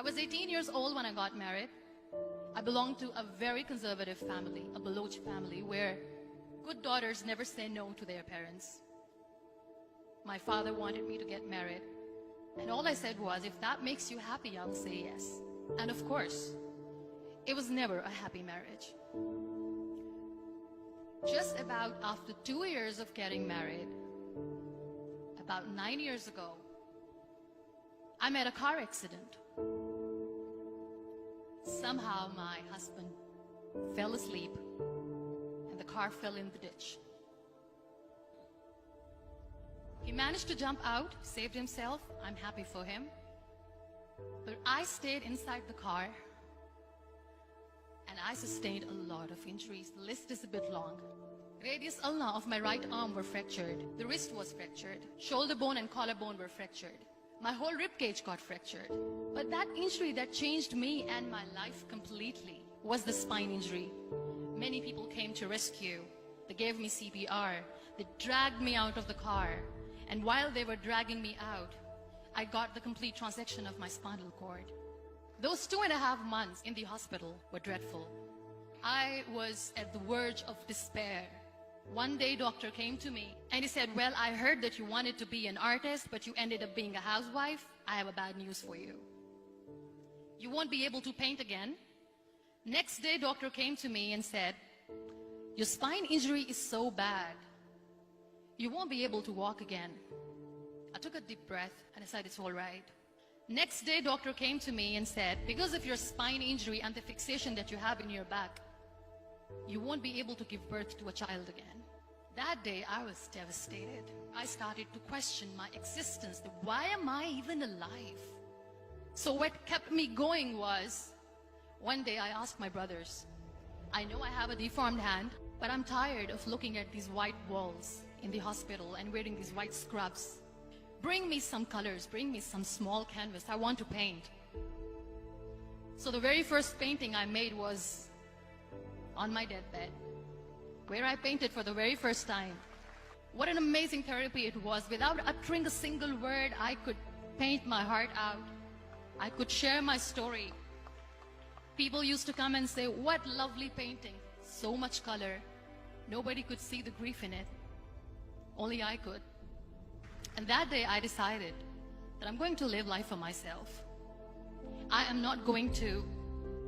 I was 18 years old when I got married. I belonged to a very conservative family, a Baloch family, where good daughters never say no to their parents. My father wanted me to get married, and all I said was, if that makes you happy, I'll say yes. And of course, it was never a happy marriage. Just about after 2 years of getting married, about 9 years ago, I met a car accident. Somehow my husband fell asleep and the car fell in the ditch. He managed to jump out, saved himself. I'm happy for him. But I stayed inside the car and I sustained a lot of injuries. The list is a bit long. Radius ulna of my right arm were fractured. The wrist was fractured. Shoulder bone and collarbone were fractured. My whole rib cage got fractured. But that injury that changed me and my life completely was the spine injury. Many people came to rescue. They gave me CPR. They dragged me out of the car. And while they were dragging me out, I got the complete transection of my spinal cord. Those 2.5 months in the hospital were dreadful. I was at the verge of despair. One day, doctor came to me and he said, well, I heard that you wanted to be an artist, but you ended up being a housewife. I have a bad news for you. You won't be able to paint again. Next day, doctor came to me and said, your spine injury is so bad, you won't be able to walk again. I took a deep breath and I said, it's all right. Next day, doctor came to me and said, because of your spine injury and the fixation that you have in your back, you won't be able to give birth to a child again. That day, I was devastated. I started to question my existence. Why am I even alive? So what kept me going was, one day I asked my brothers, I know I have a deformed hand, but I'm tired of looking at these white walls in the hospital and wearing these white scrubs. Bring me some colors, bring me some small canvas. I want to paint. So the very first painting I made was on my deathbed, where I painted for the very first time. What an amazing therapy it was. Without uttering a single word, I could paint my heart out. I could share my story. People used to come and say, what lovely painting, so much color. Nobody could see the grief in it. Only I could. And that day I decided that I'm going to live life for myself. I am not going to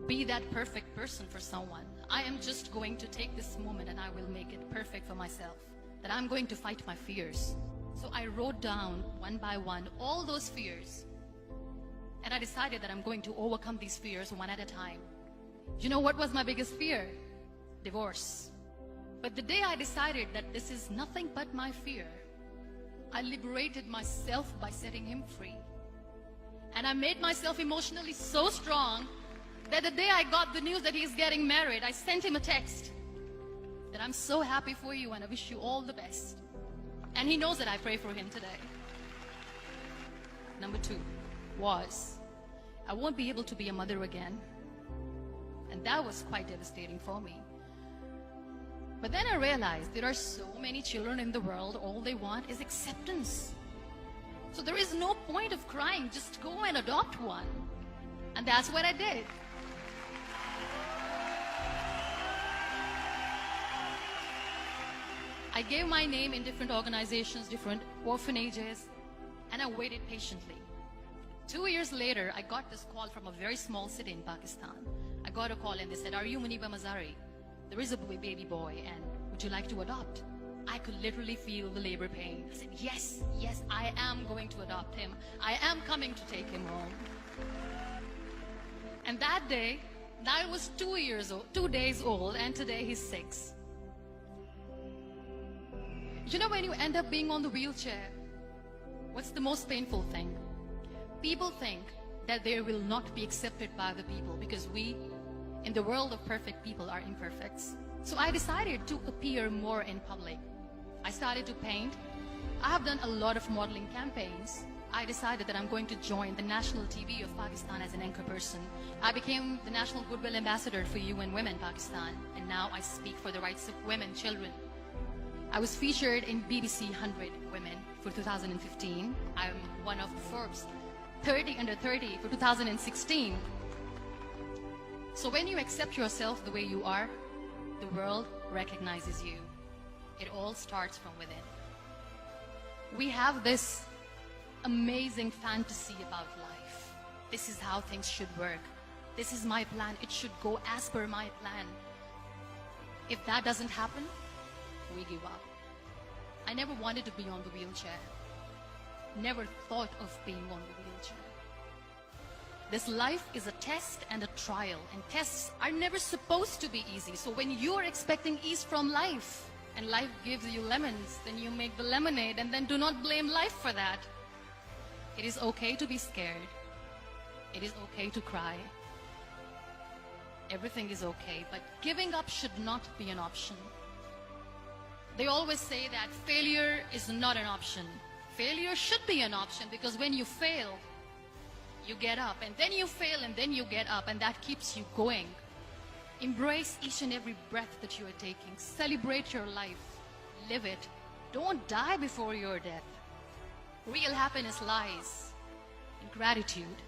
be that perfect person for someone. I am just going to take this moment and I will make it perfect for myself. That I'm going to fight my fears. So I wrote down one by one all those fears. And I decided that I'm going to overcome these fears one at a time. You know what was my biggest fear? Divorce. But the day I decided that this is nothing but my fear, I liberated myself by setting him free. And I made myself emotionally so strong that the day I got the news that he's getting married, I sent him a text that I'm so happy for you and I wish you all the best. And he knows that I pray for him today. Number 2 was, I won't be able to be a mother again. And that was quite devastating for me. But then I realized there are so many children in the world, all they want is acceptance. So there is no point of crying, just go and adopt one. And that's what I did. I gave my name in different organizations, different orphanages, and I waited patiently. 2 years later, I got this call from a very small city in Pakistan. I got a call and they said, are you Muniba Mazari? There is a baby boy and would you like to adopt? I could literally feel the labor pain. I said, yes, I am going to adopt him. I am coming to take him home. And that day, I was 2 days old, and today he's 6. You know, when you end up being on the wheelchair, what's the most painful thing? People think that they will not be accepted by the people because we, in the world of perfect people, are imperfects. So I decided to appear more in public. I started to paint. I have done a lot of modeling campaigns. I decided that I'm going to join the national TV of Pakistan as an anchor person. I became the National Goodwill Ambassador for UN Women Pakistan, and now I speak for the rights of women, children. I was featured in BBC 100 Women for 2015. I'm one of Forbes 30 under 30 for 2016. So when you accept yourself the way you are, the world recognizes you. It all starts from within. We have this amazing fantasy about life. This is how things should work. This is my plan. It should go as per my plan. If that doesn't happen, we give up. I never wanted to be on the wheelchair. Never thought of being on the wheelchair. This life is a test and a trial, and tests are never supposed to be easy. So when you are expecting ease from life, and life gives you lemons, then you make the lemonade, and then do not blame life for that. It is okay to be scared. It is okay to cry. Everything is okay, but giving up should not be an option. They always say that failure is not an option. Failure should be an option, because when you fail, you get up, and then you fail, and then you get up, and that keeps you going. Embrace each and every breath that you are taking. Celebrate your life. Live it. Don't die before your death. Real happiness lies in gratitude.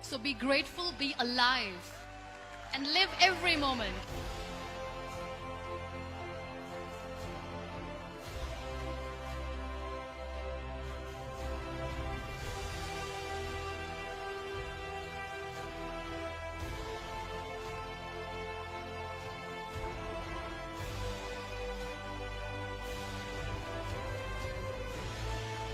So be grateful, be alive, and live every moment.